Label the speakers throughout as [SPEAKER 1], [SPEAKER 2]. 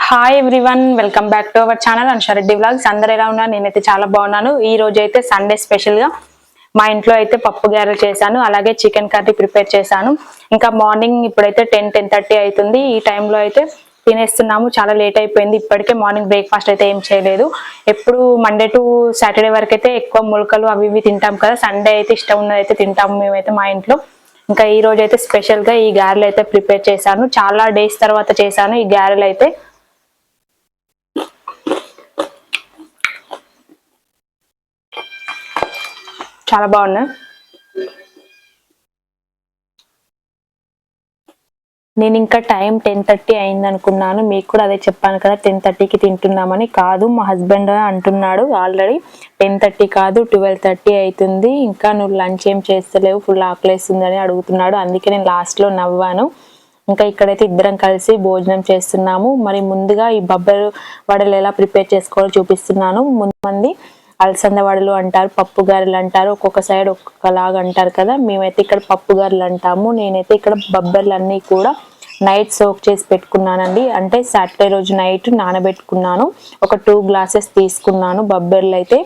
[SPEAKER 1] Hi everyone, welcome back to our channel Ansha Reddy vlogs. అందరు ఎలా ఉన్నారు? నేనైతే చాలా బాగున్నాను. ఈ రోజు అయితే సండే స్పెషల్ గా మా ఇంట్లో అయితే పప్పు గారెలు చేశాను, అలాగే చికెన్ కర్రీ ప్రిపేర్ చేశాను. ఇంకా మార్నింగ్ ఇప్పుడైతే 10-10:30 అవుతుంది. ఈ టైంలో అయితే తినేస్తున్నాము. చాలా లేట్ అయిపోయింది. ఇప్పటికే మార్నింగ్ బ్రేక్ఫాస్ట్ అయితే ఏం చేయలేదు. ఎప్పుడు మండే టు సాటర్డే వరకు అయితే ఎక్కువ మొలకలు అవి ఇవి తింటాం కదా, సండే అయితే ఇష్టం ఉన్నది అయితే తింటాము మేమైతే మా ఇంట్లో. ఇంకా ఈ రోజు అయితే స్పెషల్ గా ఈ గారెలు అయితే ప్రిపేర్ చేశాను. చాలా డేస్ తర్వాత చేశాను ఈ గారెలు అయితే. చాలా బాగున్నాయి. నేను ఇంకా టైం 10:30 అయింది అనుకున్నాను. మీకు కూడా అదే చెప్పాను కదా 10:30కి తింటున్నామని. కాదు, మా హస్బెండ్ అంటున్నాడు ఆల్రెడీ 10:30 కాదు 12:30 అవుతుంది, ఇంకా నువ్వు లంచ్ ఏం చేస్తలేవు, ఫుల్ ఆకలేస్తుందని అడుగుతున్నాడు. అందుకే నేను లాస్ట్లో నవ్వాను. ఇంకా ఇక్కడైతే ఇద్దరం కలిసి భోజనం చేస్తున్నాము. మరి ముందుగా ఈ బొబ్బరి వడలు ఎలా ప్రిపేర్ చేసుకోవాలో చూపిస్తున్నాను. ముందు అలసంద వడలు అంటారు, పప్పు గారెలు అంటారు, ఒక్కొక్క సైడ్ ఒక్కొక్కలాగా అంటారు కదా. మేమైతే ఇక్కడ పప్పు గారెలు అంటాము. నేనైతే ఇక్కడ బొబ్బర్లన్నీ కూడా నైట్ సోక్ చేసి పెట్టుకున్నానండి. అంటే సాటర్డే రోజు నైట్ నానబెట్టుకున్నాను. ఒక 2 గ్లాసెస్ తీసుకున్నాను. బొబ్బర్లు అయితే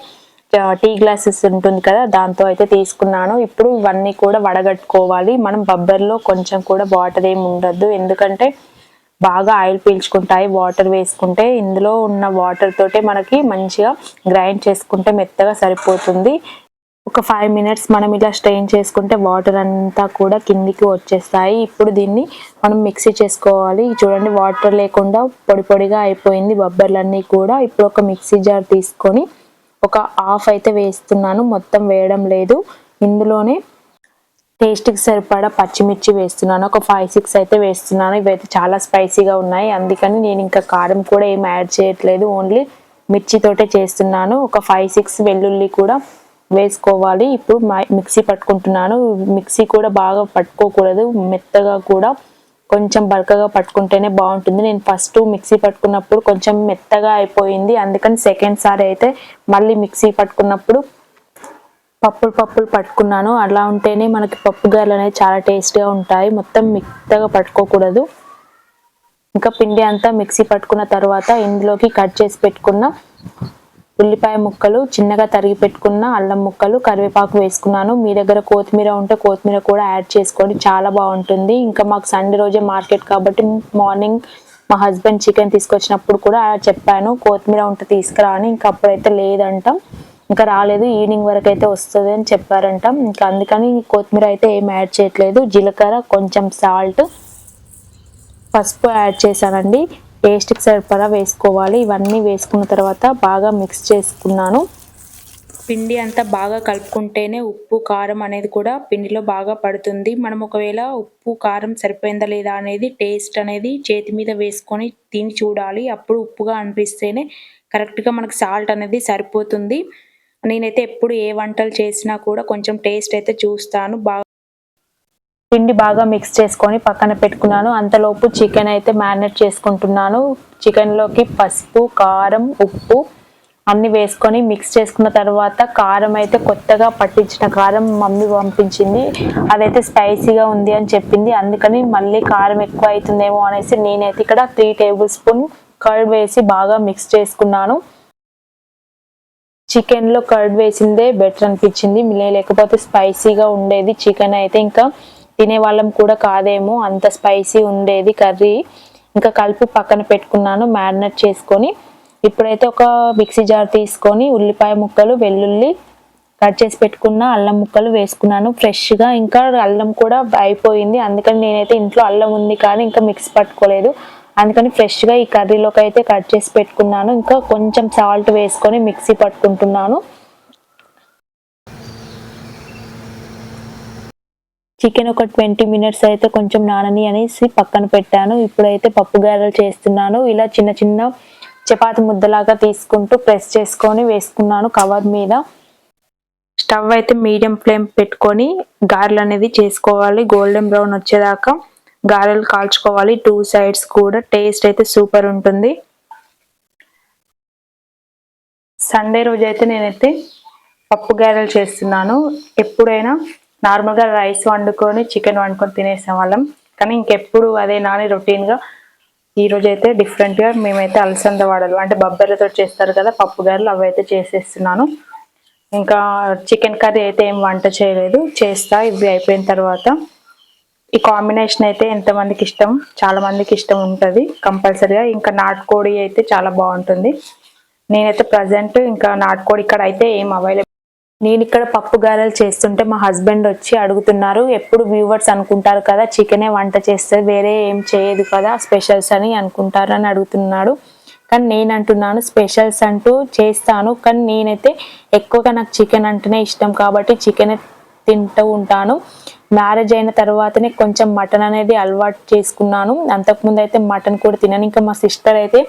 [SPEAKER 1] టీ గ్లాసెస్ ఉంటుంది కదా, దాంతో అయితే తీసుకున్నాను. ఇప్పుడు ఇవన్నీ కూడా వడగట్టుకోవాలి. మనం బొబ్బర్లో కొంచెం కూడా వాటర్ ఏమి ఉండద్దు, ఎందుకంటే బాగా ఆయిల్ పీల్చుకుంటాయి వాటర్ వేసుకుంటే. ఇందులో ఉన్న వాటర్ తోటే మనకి మంచిగా గ్రైండ్ చేసుకుంటే మెత్తగా సరిపోతుంది. ఒక 5 మినిట్స్ మనం ఇలా స్ట్రెయిన్ చేసుకుంటే వాటర్ అంతా కూడా కిందికి వచ్చేస్తాయి. ఇప్పుడు దీన్ని మనం మిక్సీ చేసుకోవాలి. చూడండి, వాటర్ లేకుండా పొడి పొడిగా అయిపోయింది బొబ్బర్లన్నీ కూడా. ఇప్పుడు ఒక మిక్సీ జార్ తీసుకొని ఒక హాఫ్ అయితే వేస్తున్నాను, మొత్తం వేయడం లేదు. ఇందులోనే టేస్ట్కి సరిపడా పచ్చిమిర్చి వేస్తున్నాను, ఒక 5-6 అయితే వేస్తున్నాను. ఇవైతే చాలా స్పైసీగా ఉన్నాయి, అందుకని నేను ఇంకా కారం కూడా ఏం యాడ్ చేయట్లేదు, ఓన్లీ మిర్చితోటే చేస్తున్నాను. ఒక 5-6 వెల్లుల్లి కూడా వేసుకోవాలి. ఇప్పుడు మిక్సీ పట్టుకుంటున్నాను. మిక్సీ కూడా బాగా పట్టుకోకూడదు, మెత్తగా కూడా కొంచెం బరకగా పట్టుకుంటేనే బాగుంటుంది. నేను ఫస్ట్ మిక్సీ పట్టుకున్నప్పుడు కొంచెం మెత్తగా అయిపోయింది, అందుకని సెకండ్ సారి అయితే మళ్ళీ మిక్సీ పట్టుకున్నప్పుడు పప్పులు పట్టుకున్నాను. అలా ఉంటేనే మనకి పప్పు గారెలు అనేవి చాలా టేస్ట్గా ఉంటాయి. మొత్తం మెత్తగా పట్టుకోకూడదు. ఇంకా పిండి అంతా మిక్సీ పట్టుకున్న తర్వాత ఇందులోకి కట్ చేసి పెట్టుకున్న ఉల్లిపాయ ముక్కలు, చిన్నగా తరిగి పెట్టుకున్న అల్లం ముక్కలు, కరివేపాకు వేసుకున్నాను. మీ దగ్గర కొత్తిమీర ఉంటే కొత్తిమీర కూడా యాడ్ చేసుకోండి, చాలా బాగుంటుంది. ఇంకా మాకు సండే రోజే మార్కెట్ కాబట్టి మార్నింగ్ మా హస్బెండ్ చికెన్ తీసుకొచ్చినప్పుడు కూడా చెప్పాను కొత్తిమీర ఉంటే తీసుకురా అని. ఇంకా అప్పుడైతే లేదంటాం, ఇంకా రాలేదు, ఈవినింగ్ వరకు అయితే వస్తుంది అని చెప్పారంట. ఇంకా అందుకని కొత్తిమీర అయితే ఏం యాడ్ చేయట్లేదు. జీలకర్ర, కొంచెం సాల్ట్, పసుపు యాడ్ చేశానండి. టేస్ట్కి సరిపడా వేసుకోవాలి. ఇవన్నీ వేసుకున్న తర్వాత బాగా మిక్స్ చేసుకున్నాను. పిండి అంతా బాగా కలుపుకుంటేనే ఉప్పు కారం అనేది కూడా పిండిలో బాగా పడుతుంది. మనం ఒకవేళ ఉప్పు కారం సరిపోయిందా లేదా అనేది టేస్ట్ అనేది చేతి మీద వేసుకొని తిని చూడాలి. అప్పుడు ఉప్పుగా అనిపిస్తేనే కరెక్ట్గా మనకు సాల్ట్ అనేది సరిపోతుంది. నేనైతే ఎప్పుడు ఏ వంటలు చేసినా కూడా కొంచెం టేస్ట్ అయితే చూస్తాను. పిండి బాగా మిక్స్ చేసుకొని పక్కన పెట్టుకున్నాను. అంతలోపు చికెన్ అయితే మ్యారినేట్ చేసుకుంటున్నాను. చికెన్లోకి పసుపు, కారం, ఉప్పు అన్ని వేసుకొని మిక్స్ చేసుకున్న తర్వాత కారం అయితే కొత్తగా పట్టించిన కారం మమ్మీ పంపించింది, అదైతే స్పైసీగా ఉంది అని చెప్పింది. అందుకని మళ్ళీ కారం ఎక్కువ అవుతుందేమో అనేసి నేనైతే ఇక్కడ 3 టేబుల్ స్పూన్ కర్డ్ వేసి బాగా మిక్స్ చేసుకున్నాను. చికెన్లో కర్డ్ వేసిందే బెటర్ అనిపించింది, లేకపోతే స్పైసీగా ఉండేది చికెన్ అయితే. ఇంకా తినే వాళ్ళం కూడా కాదేమో, అంత స్పైసీ ఉండేది కర్రీ. ఇంకా కలిపి పక్కన పెట్టుకున్నాను మ్యారినేట్ చేసుకొని. ఇప్పుడైతే ఒక మిక్సీ జార్ తీసుకొని ఉల్లిపాయ ముక్కలు, వెల్లుల్లి, కట్ చేసి పెట్టుకున్న అల్లం ముక్కలు వేసుకున్నాను ఫ్రెష్గా. ఇంకా అల్లం కూడా అయిపోయింది, అందుకని నేనైతే ఇంట్లో అల్లం ఉంది కానీ ఇంకా మిక్సీ పట్టుకోలేదు, అందుకని ఫ్రెష్గా ఈ కర్రీలోకి అయితే కట్ చేసి పెట్టుకున్నాను. ఇంకా కొంచెం సాల్ట్ వేసుకొని మిక్సీ పట్టుకుంటున్నాను. చికెన్ ఒక 20 మినిట్స్ అయితే కొంచెం నానని అనేసి పక్కన పెట్టాను. ఇప్పుడైతే పప్పు గారెలు చేస్తున్నాను. ఇలా చిన్న చిన్న చపాతి ముద్దలాగా తీసుకుంటూ ప్రెస్ చేసుకొని వేసుకున్నాను కవర్ మీద. స్టవ్ అయితే మీడియం ఫ్లేమ్ పెట్టుకొని గారెలు అనేది చేసుకోవాలి. గోల్డెన్ బ్రౌన్ వచ్చేదాకా గారెలు కాల్చుకోవాలి, 2 సైడ్స్ కూడా. టేస్ట్ అయితే సూపర్ ఉంటుంది. సండే రోజు అయితే నేనైతే పప్పు గారెలు చేస్తున్నాను. ఎప్పుడైనా నార్మల్గా రైస్ వండుకొని చికెన్ వండుకొని తినేసే వాళ్ళం, కానీ ఇంకెప్పుడు అదే నాని రొటీన్గా ఈరోజు అయితే డిఫరెంట్గా మేమైతే అలసంద వడలు అంటే బొబ్బర్లతో చేస్తారు కదా పప్పు గారెలు, అవి అయితే చేసేస్తున్నాను. ఇంకా చికెన్ కర్రీ అయితే ఏం వంట చేయలేదు, చేస్తా ఇవి అయిపోయిన తర్వాత. ఈ కాంబినేషన్ అయితే ఎంతమందికి ఇష్టం, చాలా మందికి ఇష్టం ఉంటుంది కంపల్సరీగా. ఇంకా నాటుకోడి అయితే చాలా బాగుంటుంది. నేనైతే ప్రజెంట్ ఇంకా నాటుకోడి ఇక్కడ అయితే ఏం అవైలబుల్. నేను ఇక్కడ పప్పు గారెలు చేస్తుంటే మా హస్బెండ్ వచ్చి అడుగుతున్నారు, ఎప్పుడు వ్యూవర్స్ అనుకుంటారు కదా చికెనే వంట చేస్తుంది వేరే ఏం చేయదు కదా స్పెషల్స్ అని అనుకుంటారు అని అడుగుతున్నాడు. కానీ నేను అంటున్నాను స్పెషల్స్ అంటూ చేస్తాను, కానీ నేనైతే ఎక్కువగా నాకు చికెన్ అంటేనే ఇష్టం కాబట్టి చికెనే తింటూ ఉంటాను. మ్యారేజ్ అయిన తర్వాతనే కొంచెం మటన్ అనేది అలవాటు చేసుకున్నాను, అంతకుముందు అయితే మటన్ కూడా తినను. ఇంకా మా సిస్టర్ అయితే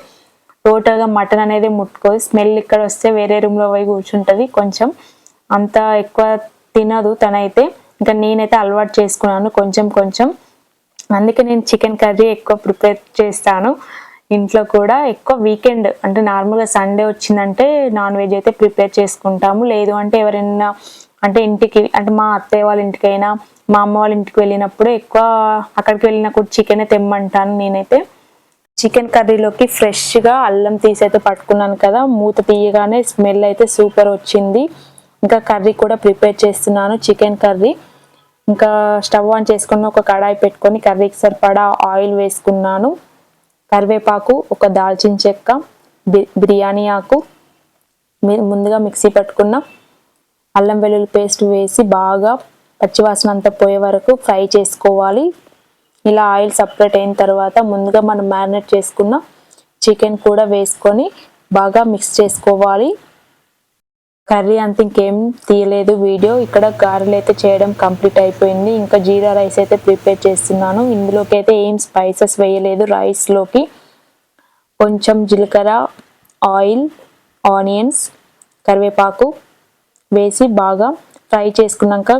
[SPEAKER 1] టోటల్గా మటన్ అనేది ముట్టుకోదు, స్మెల్ ఇక్కడ వస్తే వేరే రూమ్లో పోయి కూర్చుంటుంది, కొంచెం అంత ఎక్కువ తినదు తనైతే. ఇంకా నేనైతే అలవాటు చేసుకున్నాను కొంచెం కొంచెం, అందుకే నేను చికెన్ కర్రీ ఎక్కువ ప్రిపేర్ చేస్తాను ఇంట్లో కూడా. ఎక్కువ వీకెండ్ అంటే నార్మల్గా సండే వచ్చిందంటే నాన్ వెజ్ అయితే ప్రిపేర్ చేసుకుంటాము, లేదు అంటే ఎవరైనా అంటే ఇంటికి అంటే మా అత్తయ్య వాళ్ళ ఇంటికైనా మా అమ్మ వాళ్ళ ఇంటికి వెళ్ళినప్పుడు ఎక్కువ అక్కడికి వెళ్ళినప్పుడు చికెనే తెమ్మంటాను నేనైతే. చికెన్ కర్రీలోకి ఫ్రెష్గా అల్లం తీసి అయితే పట్టుకున్నాను కదా, మూత తీయగానే స్మెల్ అయితే సూపర్ వచ్చింది. ఇంకా కర్రీ కూడా ప్రిపేర్ చేస్తున్నాను చికెన్ కర్రీ. ఇంకా స్టవ్ ఆన్ చేసుకుని ఒక కడాయి పెట్టుకొని కర్రీకి సరిపడా ఆయిల్ వేసుకున్నాను. కరివేపాకు, ఒక దాల్చిన చెక్క, బిర్యానీ ఆకు, ముందుగా మిక్సీ పట్టుకున్న అల్లం వెల్లుల్లి పేస్ట్ వేసి బాగా పచ్చివాసన అంతా పోయే వరకు ఫ్రై చేసుకోవాలి. ఇలా ఆయిల్ సపరేట్ అయిన తర్వాత ముందుగా మనం మ్యారినేట్ చేసుకున్న చికెన్ కూడా వేసుకొని బాగా మిక్స్ చేసుకోవాలి. కర్రీ అంత ఇంకేం తీయలేదు వీడియో, ఇక్కడ గారెలు అయితే చేయడం కంప్లీట్ అయిపోయింది. ఇంకా జీరా రైస్ అయితే ప్రిపేర్ చేస్తున్నాను. ఇందులోకి అయితే ఏం స్పైసెస్ వేయలేదు, రైస్లోకి కొంచెం జీలకర్ర, ఆయిల్, ఆనియన్స్, కరివేపాకు వేసి బాగా ఫ్రై చేసుకున్నాక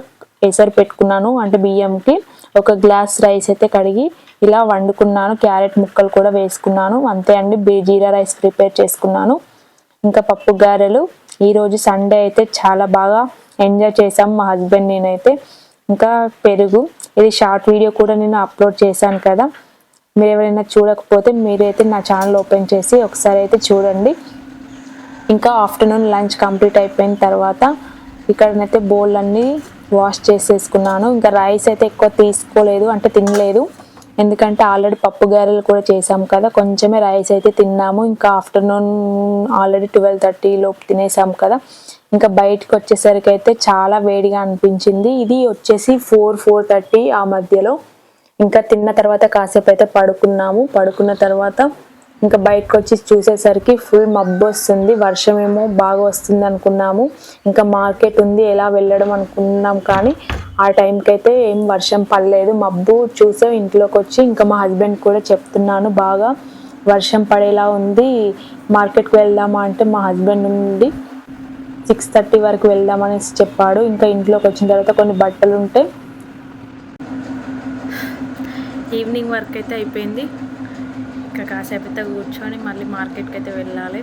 [SPEAKER 1] ఎసరు పెట్టుకున్నాను అంటే బియ్యంకి. ఒక గ్లాస్ రైస్ అయితే కడిగి ఇలా వండుకున్నాను, క్యారెట్ ముక్కలు కూడా వేసుకున్నాను, అంతే అండి. జీరా రైస్ ప్రిపేర్ చేసుకున్నాను. ఇంకా పప్పు గారెలు. ఈరోజు సండే అయితే చాలా బాగా ఎంజాయ్ చేసాం మా హస్బెండ్ నేనైతే. ఇంకా పెరుగు, ఇది షార్ట్ వీడియో కూడా నేను అప్లోడ్ చేశాను కదా, మీరు ఎవరైనా చూడకపోతే మీరైతే నా ఛానల్ ఓపెన్ చేసి ఒకసారి అయితే చూడండి. ఇంకా ఆఫ్టర్నూన్ లంచ్ కంప్లీట్ అయిపోయిన తర్వాత ఇక్కడనైతే బౌల్ అన్నీ వాష్ చేసేసుకున్నాను. ఇంకా రైస్ అయితే ఎక్కువ తీసుకోలేదు అంటే తినలేదు, ఎందుకంటే ఆల్రెడీ పప్పు గారెలు కూడా చేసాం కదా, కొంచెమే రైస్ అయితే తిన్నాము. ఇంకా ఆఫ్టర్నూన్ ఆల్రెడీ 12:30 లోపు తినేసాం కదా. ఇంకా బయటకు వచ్చేసరికి అయితే చాలా వేడిగా అనిపించింది. ఇది వచ్చేసి 4-4:30 ఆ మధ్యలో. ఇంకా తిన్న తర్వాత కాసేపు అయితే పడుకున్న తర్వాత ఇంకా బయటకు వచ్చి చూసేసరికి ఫుల్ మబ్బు వస్తుంది, వర్షం ఏమో బాగా వస్తుంది అనుకున్నాము. ఇంకా మార్కెట్ ఉంది ఎలా వెళ్ళడం అనుకున్నాం, కానీ ఆ టైంకి అయితే ఏం వర్షం పడలేదు, మబ్బు చూసే ఇంట్లోకి వచ్చి ఇంకా మా హస్బెండ్ కూడా చెప్తున్నాను బాగా వర్షం పడేలా ఉంది, మార్కెట్కి వెళ్దామా అంటే మా హస్బెండ్ నుండి 6:30 వరకు వెళ్దామనేసి చెప్పాడు. ఇంకా ఇంట్లోకి వచ్చిన తర్వాత కొన్ని బట్టలు ఉంటే ఈవినింగ్ వర్క్ అయితే అయిపోయింది. ఇంకా కాసేపు అయితే కూర్చొని మళ్ళీ మార్కెట్కి అయితే వెళ్ళాలి.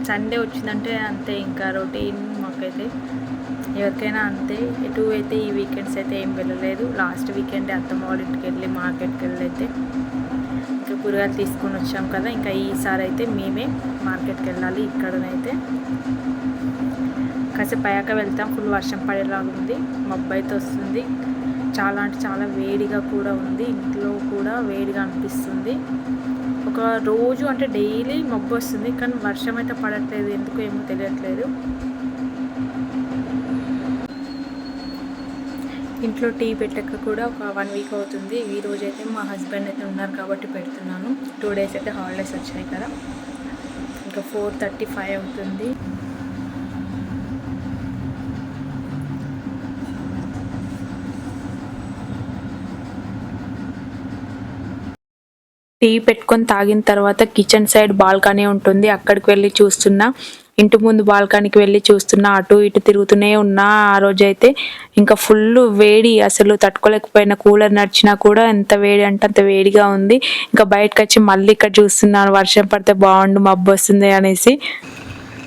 [SPEAKER 1] సండే వచ్చిందంటే అంతే, ఇంకా రొటీన్ మాకైతే ఎవరికైనా అంతే. ఎటు అయితే ఈ వీకెండ్స్ అయితే ఏం వెళ్ళలేదు. లాస్ట్ వీకెండ్ అత్తమ్మ వాళ్ళ ఇంటికి వెళ్ళి మార్కెట్కి వెళ్ళి అయితే ఇంకా కూరగాయలు తీసుకొని వచ్చాం కదా, ఇంకా ఈసారి అయితే మేమే మార్కెట్కి వెళ్ళాలి. ఇక్కడనైతే కాసేపు అయ్యాక వెళ్తాం. ఫుల్ వర్షం పడేలాగా ఉంది, మబ్బు అయితే వస్తుంది, చాలా అంటే చాలా వేడిగా కూడా ఉంది, ఇంట్లో కూడా వేడిగా అనిపిస్తుంది. ఒక రోజు అంటే డైలీ మబ్బు వస్తుంది కానీ వర్షం అయితే పడట్లేదు, ఎందుకు ఏమో తెలియట్లేదు. ఇంట్లో టీ పెట్టక కూడా ఒక 1 వీక్ అవుతుంది. ఈ రోజు అయితే మా హస్బెండ్ అయితే ఉన్నారు కాబట్టి పెడుతున్నాను. 2 డేస్ అయితే హాలిడేస్ వచ్చాయి కదా. ఇంకా 4:35 అవుతుంది. టీ పెట్టుకొని తాగిన తర్వాత కిచెన్ సైడ్ బాల్కనీ ఉంటుంది, అక్కడికి వెళ్ళి చూస్తున్నా. ఇంటి ముందు బాల్కనీకి వెళ్ళి చూస్తున్నా, అటు ఇటు తిరుగుతూనే ఉన్నా. ఆ రోజు అయితే ఇంకా ఫుల్ వేడి, అసలు తట్టుకోలేకపోయిన. కూలర్ నడిచినా కూడా ఎంత వేడి అంటే అంత వేడిగా ఉంది. ఇంకా బయటకు వచ్చి మళ్ళీ ఇక్కడ చూస్తున్నాను వర్షం పడితే బాగుండు మబ్బు వస్తుంది అనేసి.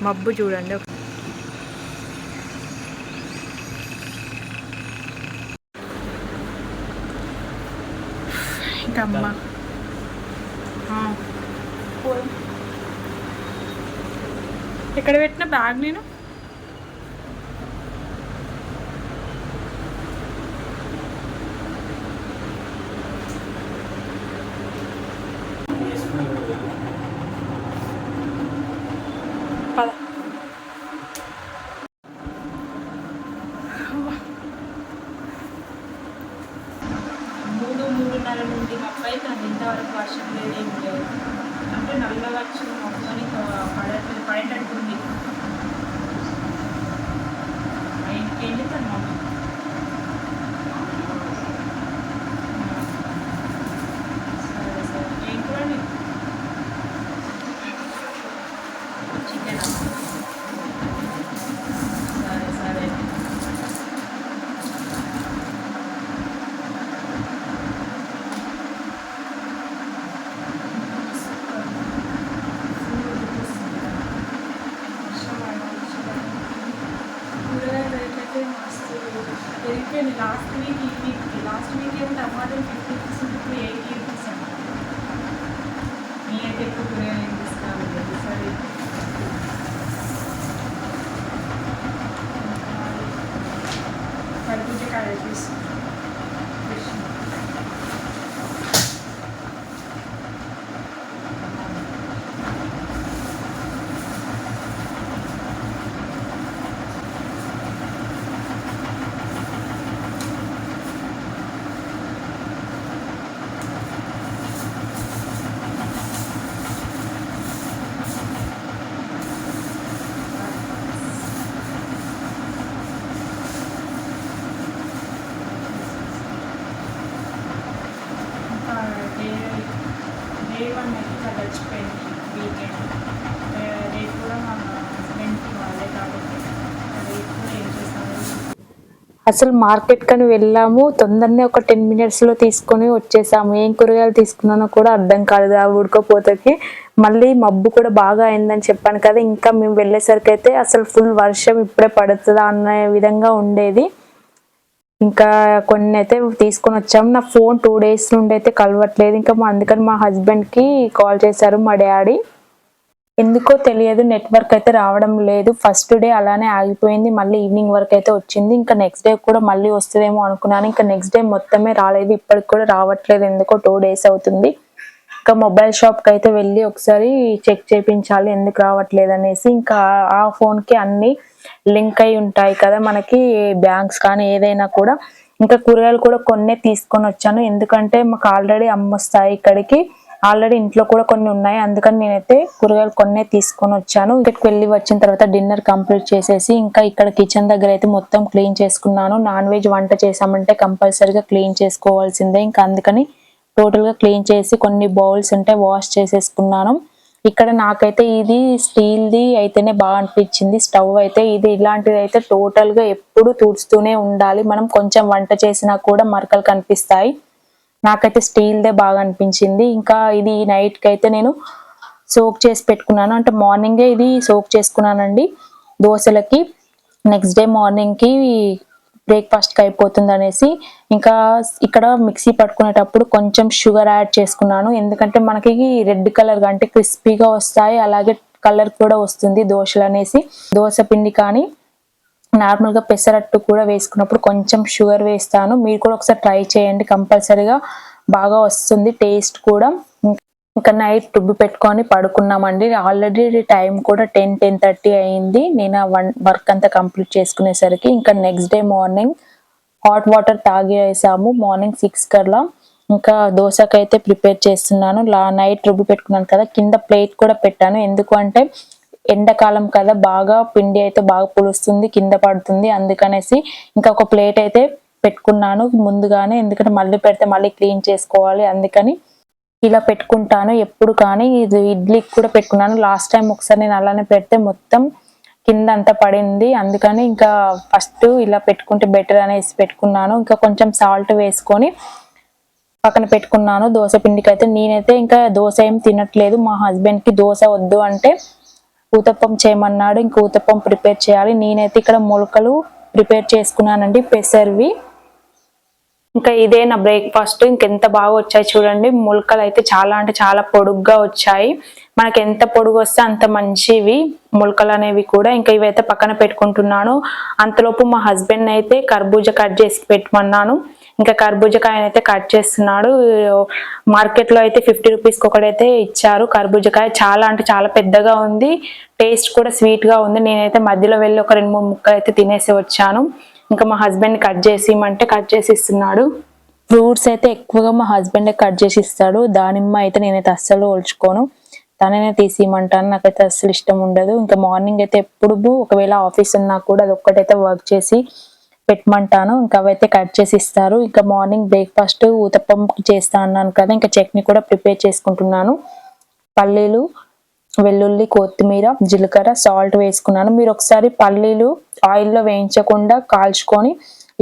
[SPEAKER 1] మబ్బు చూడండి, ఇంకా అమ్మ ఎక్కడ పెట్టిన బ్యాగ్ నేను పద. మూడున్నర నుండి 30 కానీ ఇంతవరకు వర్షం లేదు, ఏం లేదు. అంటే నల్లగా వచ్చిన మొత్తం పడేటట్టుంది. ఏం చెప్తాను మమ్మీ? సరే సరే. ఏం కూడా చికెన్. సరే సరే. పెరిగిపోయింది లాస్ట్ వీక్ ఏమో టమాటో 50 రూపీస్, ఇప్పుడు 80 రూపీస్ అన్న. నేనైతే ఎక్కువ కూరగాయలు ఏం తీసుకోవాలి. సరే కర్బూజకాయ రూపీస్ ఫిష్. డే 1 అయితే గడిచిపోయింది వీకెండ్. రేపు కూడా మా హస్బెండ్కి వాళ్ళే కాబట్టి రేపు కూడా ఏం చేస్తాను. అసలు మార్కెట్ కని వెళ్ళాము, తొందరనే ఒక 10 minutesలో తీసుకొని వచ్చేసాము. ఏం కూరగాయలు తీసుకున్నానో కూడా అర్థం కాలేదు ఆ ఉడకపోతకి. మళ్ళీ మబ్బు కూడా బాగా అయిందని చెప్పాను కదా, ఇంకా మేము వెళ్ళేసరికి అయితే అసలు ఫుల్ వర్షం ఇప్పుడే పడుతుందా అన్న విధంగా ఉండేది. ఇంకా కొన్ని అయితే తీసుకొని వచ్చాము. నా ఫోన్ 2 days నుండి అయితే కలవట్లేదు. ఇంకా అందుకని మా హస్బెండ్కి కాల్ చేశారు మా డాడీ. ఎందుకో తెలియదు, నెట్వర్క్ అయితే రావడం లేదు. ఫస్ట్ డే అలానే ఆగిపోయింది, మళ్ళీ ఈవినింగ్ వరకు అయితే వచ్చింది. ఇంకా నెక్స్ట్ డే కూడా మళ్ళీ వస్తుందేమో అనుకున్నాను. ఇంకా నెక్స్ట్ డే మొత్తమే రాలేదు, ఇప్పటికి కూడా రావట్లేదు. ఎందుకో 2 days అవుతుంది. ఇంకా మొబైల్ షాప్కి అయితే వెళ్ళి ఒకసారి చెక్ చేయించాలి ఎందుకు రావట్లేదు అనేసి. ఇంకా ఆ ఫోన్కి అన్ని లింక్ అయి ఉంటాయి కదా మనకి, బ్యాంక్స్ కానీ ఏదైనా కూడా. ఇంకా కూరగాయలు కూడా కొన్నే తీసుకొని వచ్చాను, ఎందుకంటే మాకు ఆల్రెడీ అమ్మొస్తాయి ఇక్కడికి. ఆల్రెడీ ఇంట్లో కూడా కొన్ని ఉన్నాయి, అందుకని నేనైతే కూరగాయలు కొన్నే తీసుకొని వచ్చాను. ఇక్కడికి వెళ్ళి వచ్చిన తర్వాత డిన్నర్ కంప్లీట్ చేసేసి ఇంకా ఇక్కడ కిచెన్ దగ్గర అయితే మొత్తం క్లీన్ చేసుకున్నాను. నాన్ వెజ్ వంట చేసామంటే కంపల్సరీగా క్లీన్ చేసుకోవాల్సిందే. ఇంకా అందుకని టోటల్గా క్లీన్ చేసి కొన్ని బౌల్స్ ఉంటే వాష్ చేసేసుకున్నాను. ఇక్కడ నాకైతే ఇది స్టీల్ది అయితేనే బాగా అనిపించింది. స్టవ్ అయితే ఇది ఇలాంటిది అయితే టోటల్గా ఎప్పుడు తుడుస్తూనే ఉండాలి. మనం కొంచెం వంట చేసినా కూడా మరకలు కనిపిస్తాయి. నాకైతే స్టీల్దే బాగా అనిపించింది. ఇంకా ఇది నైట్కి అయితే నేను సోక్ చేసి పెట్టుకున్నాను, అంటే మార్నింగే ఇది సోక్ చేసుకున్నానండి దోశలకి. నెక్స్ట్ డే మార్నింగ్కి బ్రేక్ఫాస్ట్కి అయిపోతుంది అనేసి. ఇంకా ఇక్కడ మిక్సీ పట్టుకునేటప్పుడు కొంచెం షుగర్ యాడ్ చేసుకున్నాను, ఎందుకంటే మనకి రెడ్ కలర్గా అంటే క్రిస్పీగా వస్తాయి, అలాగే కలర్ కూడా వస్తుంది దోశలు అనేసి. దోశ పిండి కానీ నార్మల్గా పెసరట్టు కూడా వేసుకున్నప్పుడు కొంచెం షుగర్ వేస్తాను. మీరు కూడా ఒకసారి ట్రై చేయండి, కంపల్సరీగా బాగా వస్తుంది టేస్ట్ కూడా. ఇంకా నైట్ రుబ్బి పెట్టుకొని పడుకున్నామండి. ఆల్రెడీ టైం కూడా 10-10:30 అయింది నేను వర్క్ అంతా కంప్లీట్ చేసుకునేసరికి. ఇంకా next day morning hot water తాగేసాము మార్నింగ్ 6 కల్లా. ఇంకా దోశకైతే ప్రిపేర్ చేస్తున్నాను. నైట్ రుబ్బి పెట్టుకున్నాను కదా, కింద ప్లేట్ కూడా పెట్టాను, ఎందుకు అంటే ఎండాకాలం కదా, బాగా పిండి అయితే బాగా పులుస్తుంది, కింద పడుతుంది, అందుకనేసి. ఇంకా ఒక ప్లేట్ అయితే పెట్టుకున్నాను ముందుగానే, ఎందుకంటే మళ్ళీ పెడితే మళ్ళీ క్లీన్ చేసుకోవాలి, అందుకని ఇలా పెట్టుకుంటాను ఎప్పుడు. కానీ ఇది ఇడ్లీకి కూడా పెట్టుకున్నాను. లాస్ట్ టైం ఒకసారి నేను అలానే పెడితే మొత్తం కింద అంతా పడింది, అందుకని ఇంకా ఫస్ట్ ఇలా పెట్టుకుంటే బెటర్ అనేసి పెట్టుకున్నాను. ఇంకా కొంచెం సాల్ట్ వేసుకొని పక్కన పెట్టుకున్నాను. దోశ పిండికి అయితే నేనైతే ఇంకా దోశ ఏం తినట్లేదు. మా హస్బెండ్కి దోశ వద్దు అంటే ఊతప్పం చేయమన్నాడు. ఇంకా ఊతప్పం ప్రిపేర్ చేయాలి. నేనైతే ఇక్కడ మొలకలు ప్రిపేర్ చేసుకున్నానండి, పెసర్వి. ఇంకా ఇదే నా బ్రేక్ఫాస్ట్. ఇంకెంత బాగా వచ్చాయి చూడండి. మొలకలు అయితే చాలా అంటే చాలా పొడుగ్గా వచ్చాయి. మనకి ఎంత పొడుగు వస్తే అంత మంచివి మొలకలు అనేవి కూడా. ఇంకా ఇవైతే పక్కన పెట్టుకుంటున్నాను. అంతలోపు మా హస్బెండ్ అయితే కర్బూజా కట్ చేసి పెట్టమన్నాను. ఇంకా కర్బూజకాయని అయితే కట్ చేస్తున్నాడు. మార్కెట్లో అయితే 50 రూపీస్కి ఒకటైతే ఇచ్చారు. కర్బూజకాయ చాలా అంటే చాలా పెద్దగా ఉంది. టేస్ట్ కూడా స్వీట్గా ఉంది. నేనైతే మధ్యలో వెళ్ళి ఒక 2-3 ముక్కలు అయితే తినేసి వచ్చాను. ఇంకా మా హస్బెండ్ కట్ చేసి ఇమ్మంటే కట్ చేసి ఇస్తున్నాడు. ఫ్రూట్స్ అయితే ఎక్కువగా మా హస్బెండే కట్ చేసి ఇస్తాడు. దానిమ్మ అయితే నేనైతే అస్సలు ఓల్చుకోను, తననే తీసి ఇమ్మంటాను. నాకైతే అస్సలు ఇష్టం ఉండదు. ఇంకా మార్నింగ్ అయితే ఎప్పుడు ఒకవేళ ఆఫీస్ ఉన్నా కూడా అది ఒక్కటైతే వర్క్ చేసి పెట్టమంటాను. ఇంకా అవైతే కట్ చేసి ఇస్తారు. ఇంకా మార్నింగ్ బ్రేక్ఫాస్ట్ ఊతప్పం చేస్తా అన్నాను కదా, ఇంకా చట్నీ కూడా ప్రిపేర్ చేసుకుంటున్నాను. పల్లీలు, వెల్లుల్లి, కొత్తిమీర, జీలకర్ర, సాల్ట్ వేసుకున్నాను. మీరు ఒకసారి పల్లీలు ఆయిల్లో వేయించకుండా కాల్చుకొని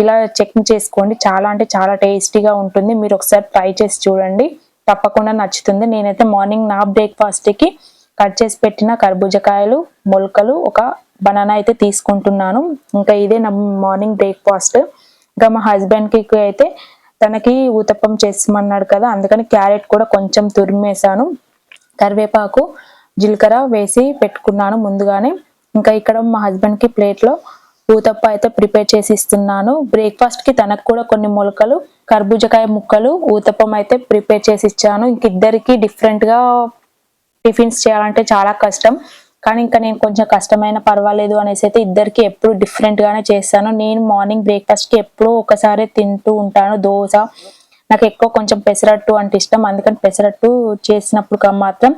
[SPEAKER 1] ఇలా చట్నీ చేసుకోండి. చాలా అంటే చాలా టేస్టీగా ఉంటుంది. మీరు ఒకసారి ట్రై చేసి చూడండి, తప్పకుండా నచ్చుతుంది. నేనైతే మార్నింగ్ నా బ్రేక్ఫాస్ట్కి కట్ చేసి పెట్టిన కర్బూజకాయలు, మొలకలు, ఒక బనానా అయితే తీసుకుంటున్నాను. ఇంకా ఇదే నా మార్నింగ్ బ్రేక్ఫాస్ట్. ఇంకా మా హస్బెండ్కి అయితే తనకి ఊతప్పం చేస్తామన్నాడు కదా, అందుకని క్యారెట్ కూడా కొంచెం తురిమేశాను. కరివేపాకు, జీలకర్ర వేసి పెట్టుకున్నాను ముందుగానే. ఇంకా ఇక్కడ మా హస్బెండ్కి ప్లేట్లో ఊతప్ప అయితే ప్రిపేర్ చేసి ఇస్తున్నాను. బ్రేక్ఫాస్ట్కి తనకు కూడా కొన్ని మొలకలు, కర్బూజకాయ ముక్కలు, ఊతప్పం అయితే ప్రిపేర్ చేసి ఇచ్చాను. ఇంక ఇద్దరికి డిఫరెంట్గా టిఫిన్స్ చేయాలంటే చాలా కష్టం, కానీ ఇంకా నేను కొంచెం కష్టమైన పర్వాలేదు అనేసి అయితే ఇద్దరికి ఎప్పుడు డిఫరెంట్గానే చేస్తాను. నేను మార్నింగ్ బ్రేక్ఫాస్ట్కి ఎప్పుడూ ఒకసారి తింటూ ఉంటాను దోశ. నాకు ఎక్కువ కొంచెం పెసరట్టు అంటే ఇష్టం, అందుకని పెసరట్టు చేసినప్పుడు మాత్రం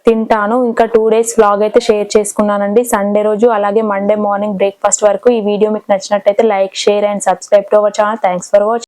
[SPEAKER 1] తింటాను. ఇంకా 2 డేస్ వ్లాగ్ అయితే షేర్ చేసుకున్నానండి. సండే రోజు అలాగే మండే మార్నింగ్ బ్రేక్ఫాస్ట్ వరకు. ఈ వీడియో మీకు నచ్చినట్టయితే like, share and subscribe to our channel. Thanks for watching.